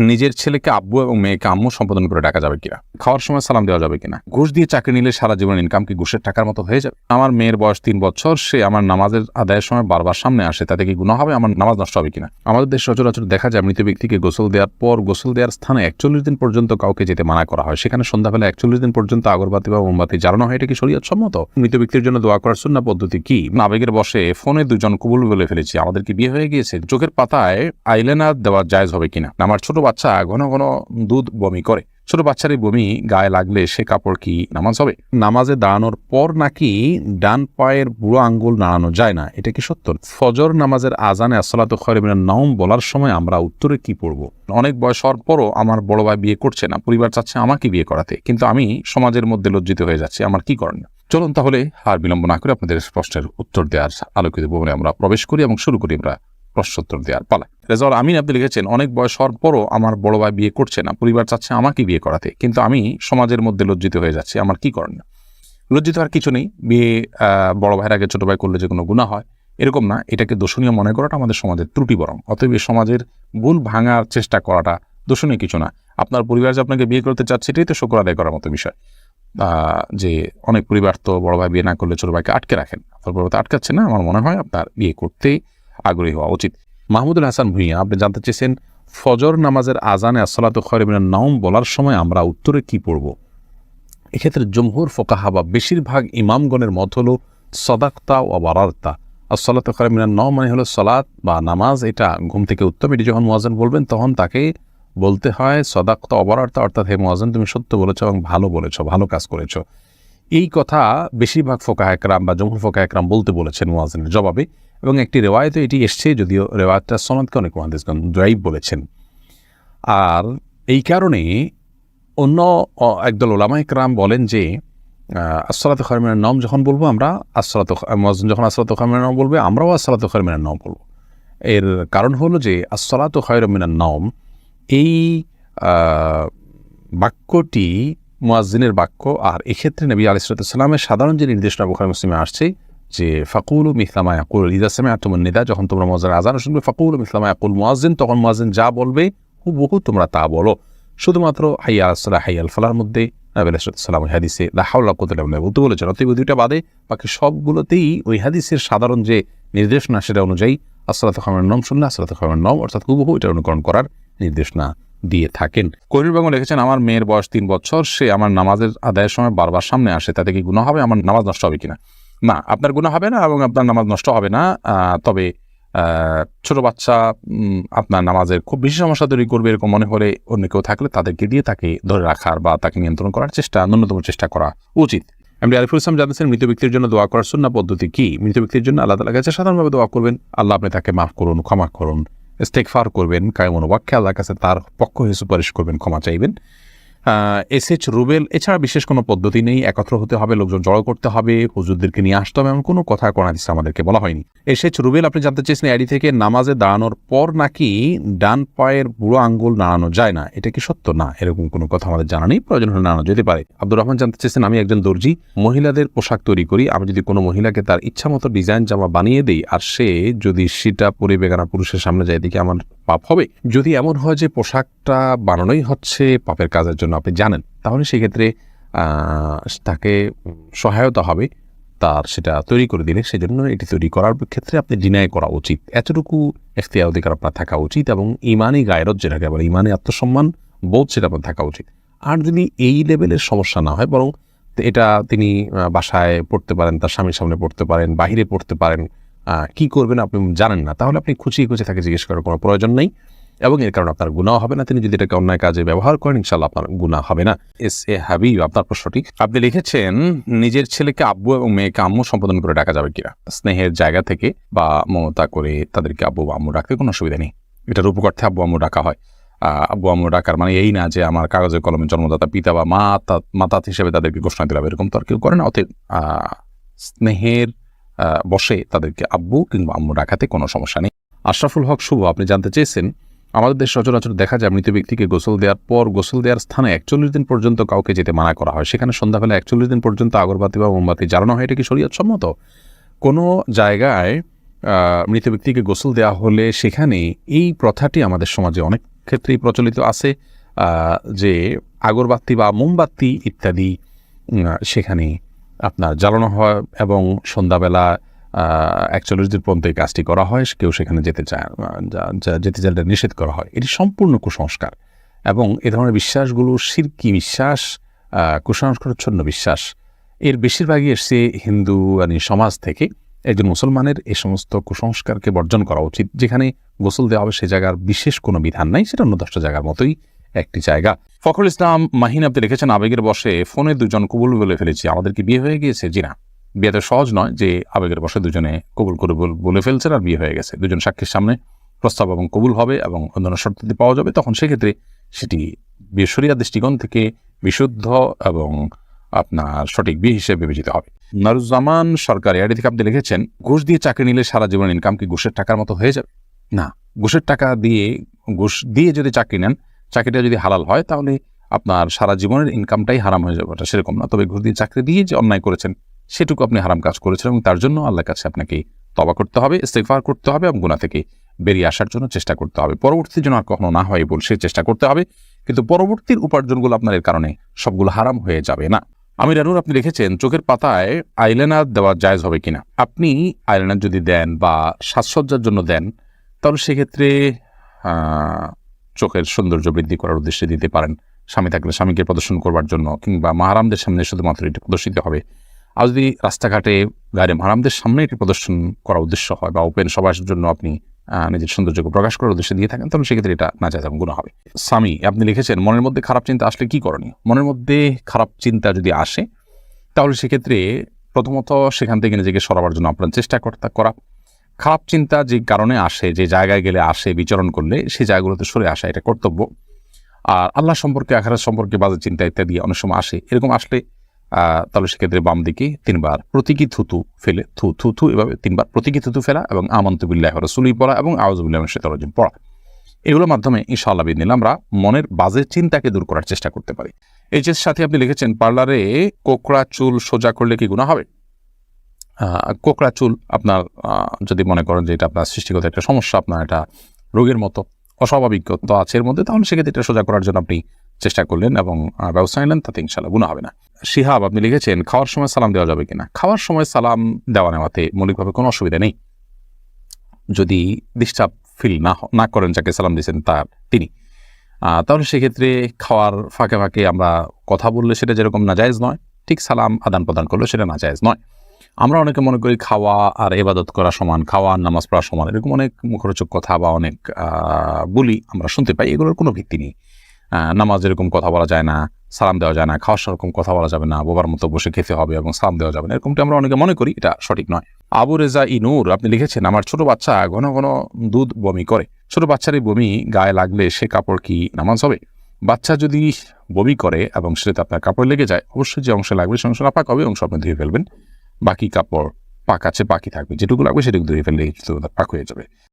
নিজের ছেলেকে আব্বু এবং মেয়েকে আম্মু সম্বোধন করে ডাকা যাবে কিনা, খাওয়ার সময় সালাম দেওয়া যাবে কিনা, ঘুষ দিয়ে চাকরি নিলে সারা জীবন ইনকাম কি ঘুষের টাকার মতো হয়ে যাবে, আমার মেয়ের বয়স 3 বছর, সে আমার নামাজের আদায়ের সময় বারবার সামনে আসে, তাতে কি গুনাহ হবে, আমার নামাজ নষ্ট হবে কিনা। আমাদের দেশে সচরাচর দেখা যায় মৃত ব্যক্তিকে গোসল দেওয়ার পর গোসল দেওয়ার স্থানে 41 দিন পর্যন্ত কাউকে যেতে মানা করা হয়, সেখানে সন্ধ্যাবেলা 41 দিন পর্যন্ত আগরবাতি বা মোমবাতি জ্বালানো হয়, এটা কি শরীয়ত সম্মত? মৃত ব্যক্তির জন্য দোয়া করার সুন্নাহ পদ্ধতি কি? আবেগের বসে ফোনে দুজন কবুল বলে ফেলেছি, আমাদের কি বিয়ে হয়ে গিয়েছে, চোখের পাতায় আইলাইনার দেওয়া জায়েজ হবে কিনা, আমার ছোট বাচ্চা ঘন ঘন দুধ বমি করে, ছোট বাচ্চার এই বমি গায়ে লাগলে সে কাপড় কি নামাজ হবে, নামাজে দাঁড়ানোর পর নাকি ডান পায়ের বুড়ো আঙ্গুল নাড়ানো যায় না, এটা কি সত্য? ফজর নামাজের আজানে আসসালাতু খায়রুম মিনান নাওম বলার সময় আমরা উত্তরে কি পড়ব? অনেক বয়স হওয়ার পরও আমার বড় ভাই বিয়ে করছে না, পরিবার চাচ্ছে আমাকে বিয়ে করাতে, কিন্তু আমি সমাজের মধ্যে লজ্জিত হয়ে যাচ্ছি, আমার কি করণীয়? চলুন তাহলে আর বিলম্ব না করে আপনাদের প্রশ্নের উত্তর দেওয়ার আলোকিত ভবনে আমরা প্রবেশ করি এবং শুরু করি আমরা প্রশ্নোত্তর দেওয়ার পালা। রেজাউল আমিন আপনি লিখেছেন, অনেক বয়স হওয়ার পরও আমার বড় ভাই বিয়ে করছে না, পরিবার চাচ্ছে আমাকে বিয়ে করাতে, কিন্তু আমি সমাজের মধ্যে লজ্জিত হয়ে যাচ্ছি, আমার কি করণীয়? লজ্জিত আর কিছু নেই, বিয়ে বড় ভাইয়ের আগে ছোট ভাই করলে যে কোনো গুনাহ হয় এরকম না, এটাকে দোষণীয় মনে করাটা আমাদের সমাজের ত্রুটি, বরং অতএব সমাজের ভুল ভাঙার চেষ্টা করাটা দোষণীয় কিছু না। আপনার পরিবার যে আপনাকে বিয়ে করতে চাচ্ছে এটাই তো শুকর আদায় করার মতো বিষয়। যে অনেক পরিবার তো বড় ভাই বিয়ে না করলে ছোট ভাইকে আটকে রাখেন, আপনার পরিবার আটকাচ্ছে না, আমার মনে হয় আপনার বিয়ে করতেই আগ্রহী হওয়া উচিত। মাহমুদুল হাসান ভুঁইয়া আপনি জানতে চেয়েছেন, ফজর নামাজের আজানে আসসালাতু খায়রুম মিনান নাওম বলার সময় আমরা উত্তরে কি পড়ব? এক্ষেত্রে জমহুর ফোকাহা বা বেশিরভাগ ইমামগণের মত হলো সদাকতা ও বারারতা। আসসালাতু খায়রুম মিনান নাওম মানে হলো সালাত বা নামাজ, এটা ঘুম থেকে উত্তম। এটি যখন মুয়াজ্জিন বলবেন তখন তাকে বলতে হয় সদাকতা ও বারারতা, অর্থাৎ হে মুয়াজ্জিন তুমি সত্য বলেছ এবং ভালো বলেছ, ভালো কাজ করেছ। এই কথা বেশিরভাগ ফোকাহা একরাম বা জমহুর ফোকাহা একরাম বলতে বলেছেন মুয়াজ্জিনের জবাবে, এবং একটি রেওয়ায়েতে এটি এসছে, যদিও রেওয়ায়েতটা সনদকে অনেক মুহাদ্দিসগণ দাঈফ বলেছেন। আর এই কারণে অন্য একদল উলামা ইকরাম বলেন যে আসসালাতু খায়রুম মিনান নাওম যখন বলবো আমরা, মুয়াজ্জিন যখন আসসালাতু খায়রুম মিনান নাওম বলবে আমরাও আসসালাতু খায়রুম মিনান নাওম বলবো। এর কারণ হলো যে আসসালাতু খায়রুম মিনান নাওম এই বাক্যটি মুয়াজ্জিনের বাক্য, আর এক্ষেত্রে নবী আলাইহিস সালামের সাধারণ যে নির্দেশনা বুখারী মুসলিমে আসছে যে ফাকুলু মিসলা মা ইয়াকুল ইযা সামি'তুমুন নিদা, যখন তোমরা মুয়াজ্জিনের আযান শুনবে ফাকুলু মিসলা মা ইয়াকুল মুয়াজ্জিন, তখন মুয়াজ্জিন যা বলবে হুবহু তোমরা তা বলো। শুধুমাত্র হাইয়া আলাস সালাহ হাইয়া আল ফালাহর মধ্যে নবী আলাইহিস সালাম ওই হাদিসে লা হাওলা ওয়া কুওয়াতা ইল্লা বিল্লাহ বলতে বলেছেন, অতএব দুইটা বাদে বাকি সবগুলোতেই ওই হাদিসের সাধারণ যে নির্দেশনা সেটা অনুযায়ী আসসালাতু খায়রুম মিনান নাওম শুনলে আসসালাতু খায়রুম মিনান নাওম অর্থাৎ হুবহু এটা অনুকরণ করার নির্দেশনা দিয়ে থাকেন। করির বেগম লিখেছেন, আমার মেয়ের বয়স 3 বছর, সে আমার নামাজের আদায়ের সময় বারবার সামনে আসে, তাতে কি গুনাহ হবে, আমার নামাজ নষ্ট হবে কিনা? না, আপনার গুনাহ হবে না এবং আপনার নামাজ নষ্ট হবে না। তবে ছোট বাচ্চা আপনার নামাজের খুব বেশি সমস্যা তৈরি করবে এরকম মনে হলে অন্য কেউ থাকলে তাদেরকে দিয়ে তাকে ধরে রাখার বা তাকে নিয়ন্ত্রণ করার ন্যূনতম চেষ্টা করা উচিত। এমডি আরিফুল ইসলাম জানতেছেন, মৃত ব্যক্তির জন্য দোয়া করার সুন্নাহ পদ্ধতি কি? মৃত ব্যক্তির জন্য আল্লাহ তাআলার কাছে সাধারণভাবে দোয়া করবেন, আল্লাহ আপনি তাকে মাফ করুন, ক্ষমা করুন, ইস্তেগফার করবেন, কায়মন ওয়াক্যে আল্লাহর কাছে তার পক্ষ হয়ে সুপারিশ করবেন, ক্ষমা চাইবেন। এসএইচ রুবেল, এছাড়া বিশেষ কোনো পদ্ধতি নেই, একত্র হতে হবে, লোকজন জড়ো করতে হবে, হুজুরদেরকে নিয়ে আসতে হবে, এমন কোনো কথা কোরআন হাদিসে আমাদেরকে বলা হয়নি। এসএইচ রুবেল আপনি জানতে চেয়েছেন আইডি থেকে, নামাজে দাঁড়ানোর পর নাকি ডান পায়ের বুড়ো আঙ্গুল নাড়ানো যায় না, এটা কি সত্য? না, এরকম কোনো কথা আমাদের জানা নেই, প্রয়োজন হলে নাড়ানো যেতে পারে। আব্দুর রহমান জানতে চেয়েছেন, আমি একজন দর্জি, মহিলাদের পোশাক তৈরি করি, আমি যদি কোনো মহিলাকে তার ইচ্ছা মতো ডিজাইন জামা বানিয়ে দিই আর সে যদি সেটা পরে বেগানা পুরুষের সামনে যায়, দিকে আমার পাপ হবে? যদি এমন হয় যে পোশাকটা বানানোই হচ্ছে পাপের কাজের জন্য আপনি জানেন, তাহলে সেক্ষেত্রে তাকে সহায়তা হবে তার সেটা তৈরি করে দিলে, সেজন্য এটি তৈরি করার ক্ষেত্রে আপনি ডিনাই করা উচিত, এতটুকু এখতিয়ার অধিকার আপনার থাকা উচিত, এবং ইমানি গায়রত যেটাকে বলে ইমানি আত্মসম্মান বোধ সেটা আপনার থাকা উচিত। আর যদি এই লেভেলের সমস্যা না হয়, বরং এটা তিনি বাসায় পড়তে পারেন, তার স্বামীর সামনে পড়তে পারেন, বাহিরে পড়তে পারেন, কি করবেন আপনি জানেন না, তাহলে আপনি খুঁচিয়ে খুঁচিয়ে তাকে জিজ্ঞেস করার কোনো প্রয়োজন নেই, এবং এর কারণে আপনার গুনাহ হবে না। তিনি যদি এটাকে অন্যায় কাজে ব্যবহার করেন ইনশাআল্লাহ আপনার গুনাহ হবে না। এস এ হাবিব আপনার প্রশ্নটি আপনি লিখেছেন, নিজের ছেলেকে আব্বু এবং মেয়েকে আম্মু সম্বোধন করে ডাকা যাবে কিনা? স্নেহের জায়গা থেকে বা মমতা করে তাদেরকে আব্বু বা আম্মু ডাকতে কোনো অসুবিধা নেই, এটার উপকর্থে আব্বু আম্মু ডাকা হয়। আব্বু আম্মু ডাকার মানে এই না যে আমার কাগজে কলমে জন্মদাতা পিতা বা মাতা হিসেবে তাদেরকে ঘোষণা দিলাম, এরকম তো আর কেউ করে না। অতএব স্নেহের বসে তাদেরকে আব্বু কিংবা আম্মু ডাকাতে কোনো সমস্যা নেই। আশরাফুল হক শুভ আপনি জানতে চেয়েছেন, আমাদের দেশে সচরাচর দেখা যায় মৃত ব্যক্তিকে গোসল দেওয়ার পর গোসল দেওয়ার স্থানে 41 দিন পর্যন্ত কাউকে যেতে মানা করা হয়, সেখানে সন্ধ্যাবেলা 41 দিন পর্যন্ত আগরবাতি বা মোমবাতি জ্বালানো হয়, এটা কি শরীয়ত সম্মত? কোনো জায়গায় মৃত ব্যক্তিকে গোসল দেওয়া হলে সেখানে এই প্রথাটি আমাদের সমাজে অনেক ক্ষেত্রেই প্রচলিত আছে যে আগরবাতি বা মোমবাতি ইত্যাদি সেখানে আপনার জ্বালানো হয় এবং সন্ধ্যাবেলা 41 দিন পর্যন্ত এই কাজটি করা হয়, কেউ সেখানে যেতে চাইলে নিষেধ করা হয়। এটি সম্পূর্ণ কুসংস্কার এবং এ ধরনের বিশ্বাসগুলো শিরকি বিশ্বাস, কুসংস্কারচ্ছন্ন বিশ্বাস। এর বেশিরভাগই এসছে হিন্দু সমাজ থেকে। একজন মুসলমানের এই সমস্ত কুসংস্কারকে বর্জন করা উচিত। যেখানে গোসল দেওয়া হবে সে জায়গার বিশেষ কোনো বিধান নাই, সেটা অন্য 10টা জায়গার মতোই একটি জায়গা। ফখরুল ইসলাম মাহিন আপনি লিখেছেন, আবেগের বশে ফোনে দুজন কবুল বলে ফেলেছি, আমাদের কি বিয়ে হয়ে গিয়েছে? জি না, বিয়েতে সহজ নয় যে আবেগের বশে দুজনে কবুল করে বলে ফেলছেন আর বিয়ে হয়ে গেছে। দুজন সাক্ষীর সামনে প্রস্তাব এবং কবুল হবে এবং অন্যান্য শর্তাদি পাওয়া যাবে, তখন সেক্ষেত্রে সেটি শরিয়ার দৃষ্টিকোণ থেকে বিশুদ্ধ এবং আপনার সঠিক বিয়ে হিসেবে বিবেচিত হবে। নারুজ্জামান সরকার এআইডি থেকে আপনি লিখেছেন, ঘুষ দিয়ে চাকরি নিলে সারা জীবন ইনকাম কি ঘুষের টাকার মতো হয়ে যাবে? না, ঘুষের টাকা দিয়ে ঘুষ দিয়ে যদি চাকরি নেন, চাকরিটা যদি হালাল হয় তাহলে আপনার সারা জীবনের ইনকামটাই হারাম হয়ে যাবে, ওটা সেরকম না। তবে ঘুষ দিয়ে চাকরি দিয়ে যে অন্যায় করেছেন সেটুকু আপনি হারাম কাজ করেছেন এবং তার জন্য আল্লাহর কাছে আপনাকে তওবা করতে হবে, ইস্তিগফার করতে হবে এবং গুনাহ থেকে বেরিয়ে আসার জন্য চেষ্টা করতে হবে। পরবর্তী যেন আর কখনো না হয় বলে সে চেষ্টা করতে হবে, কিন্তু পরবর্তীর উপার্জনগুলো আপনার এর কারণে সবগুলো হারাম হয়ে যাবে না। আমির আনুর আপনি লিখেছেন, চোখের পাতায় আইলাইনার দেওয়া জায়েজ হবে কিনা? আপনি আইলাইনার যদি দেন বা সাজসজ্জার জন্য দেন তাহলে সেক্ষেত্রে চোখের সৌন্দর্য বৃদ্ধি করার উদ্দেশ্যে দিতে পারেন। স্বামী থাকলে স্বামীকে প্রদর্শন করবার জন্য, কিংবা মাহারামদের সামনে শুধুমাত্র এটি প্রদর্শিত হবে। আর যদি রাস্তাঘাটে গায়ে মাহারামদের সামনে এটি প্রদর্শন করার উদ্দেশ্য হয় বা ওপেন সবার জন্য আপনি নিজের সৌন্দর্যকে প্রকাশ করার উদ্দেশ্যে দিয়ে থাকেন, তাহলে সেক্ষেত্রে এটা না জায়েজ এবং গুনাহ হবে। স্বামী আপনি লিখেছেন, মনের মধ্যে খারাপ চিন্তা আসলে কি করণীয়? মনের মধ্যে খারাপ চিন্তা যদি আসে তাহলে সেক্ষেত্রে প্রথমত সেখান থেকে নিজেকে সরাবার জন্য আপনার চেষ্টা করা। খারাপ চিন্তা যে কারণে আসে, যে জায়গায় গেলে আসে, বিচরণ করলে সেই জায়গাগুলোতে সরে আসা এটা কর্তব্য। আর আল্লাহ সম্পর্কে, আখিরাত সম্পর্কে বাজে চিন্তা ইত্যাদি অনেক সময় আসে, এরকম আসলে তাহলে সেক্ষেত্রে বাম দিকে 3 বার প্রতীকী থুতু ফেলে থু এভাবে 3 বার প্রতীকী থুতু ফেলা এবং আমানতু বিল্লাহি ওয়া রাসূলিহি পড়া এবং আউযু বিল্লাহি মিনাশ শাইতানির রাজিম পড়া, এগুলোর মাধ্যমে ইনশাআল্লাহ বিদিনিল্লাহ আমরা মনের বাজে চিন্তাকে দূর করার চেষ্টা করতে পারি। এই যে সাথে আপনি লিখেছেন, পার্লারে কোকড়া চুল সোজা করলে কি গুনাহ হবে? কোকড়া চুল আপনার যদি মনে করেন যে এটা আপনার সৃষ্টিগত একটা সমস্যা, আপনার এটা রোগের মতো অস্বাভাবিকতা আছে এর মধ্যে, তাহলে সেক্ষেত্রে এটা সোজা করার জন্য আপনি চেষ্টা করলেন এবং ব্যবস্থা নিলেন, তাতে ইনশাআল্লাহ গুনাহ হবে না। শিহাব আপনি লিখেছেন, খাওয়ার সময় সালাম দেওয়া যাবে কিনা? খাওয়ার সময় সালাম দেওয়া নেওয়াতে মৌলিকভাবে কোনো অসুবিধা নেই, যদি ডিস্টার্ব ফিল না করেন যাকে সালাম দিয়েছেন তিনি, তাহলে সেক্ষেত্রে খাওয়ার ফাঁকে ফাঁকে আমরা কথা বললে সেটা যেরকম নাজায়েজ নয়, ঠিক সালাম আদান প্রদান করলে সেটা নাজায়েজ নয়। আমরা অনেকে মনে করি খাওয়া আর ইবাদত করা সমান, খাওয়া আর নামাজ পড়া সমান, এরকম অনেক মুখরোচক কথা বা অনেক বলি আমরা শুনতে পাই, এগুলোর কোনো ভিত্তি নেই। নামাজ এরকম কথা বলা যায় না, সালাম দেওয়া যায় না, খাওয়ার সেরকম কথা বলা যাবে না, বোবার মতো বসে খেতে হবে এবং সালাম দেওয়া যাবে না, এরকমটি আমরা অনেকে মনে করি, এটা সঠিক নয়। আবু রেজা ইনুর আপনি লিখেছেন, আমার ছোট বাচ্চা ঘন ঘন দুধ বমি করে, ছোট বাচ্চারই বমি গায়ে লাগলে সে কাপড় কি নামাজ হবে? বাচ্চা যদি বমি করে এবং সেটা আপনার কাপড় লেগে যায়, অবশ্যই যে অংশে লাগবে সে অংশ নাপাক হবে, অংশ আপনি ধুয়ে ফেলবেন, বাকি কাপড় পাক আছে বাকি থাকবে, যেটুকু লাগবে সেটুকু ধুয়ে ফেললে পাক হয়ে যাবে।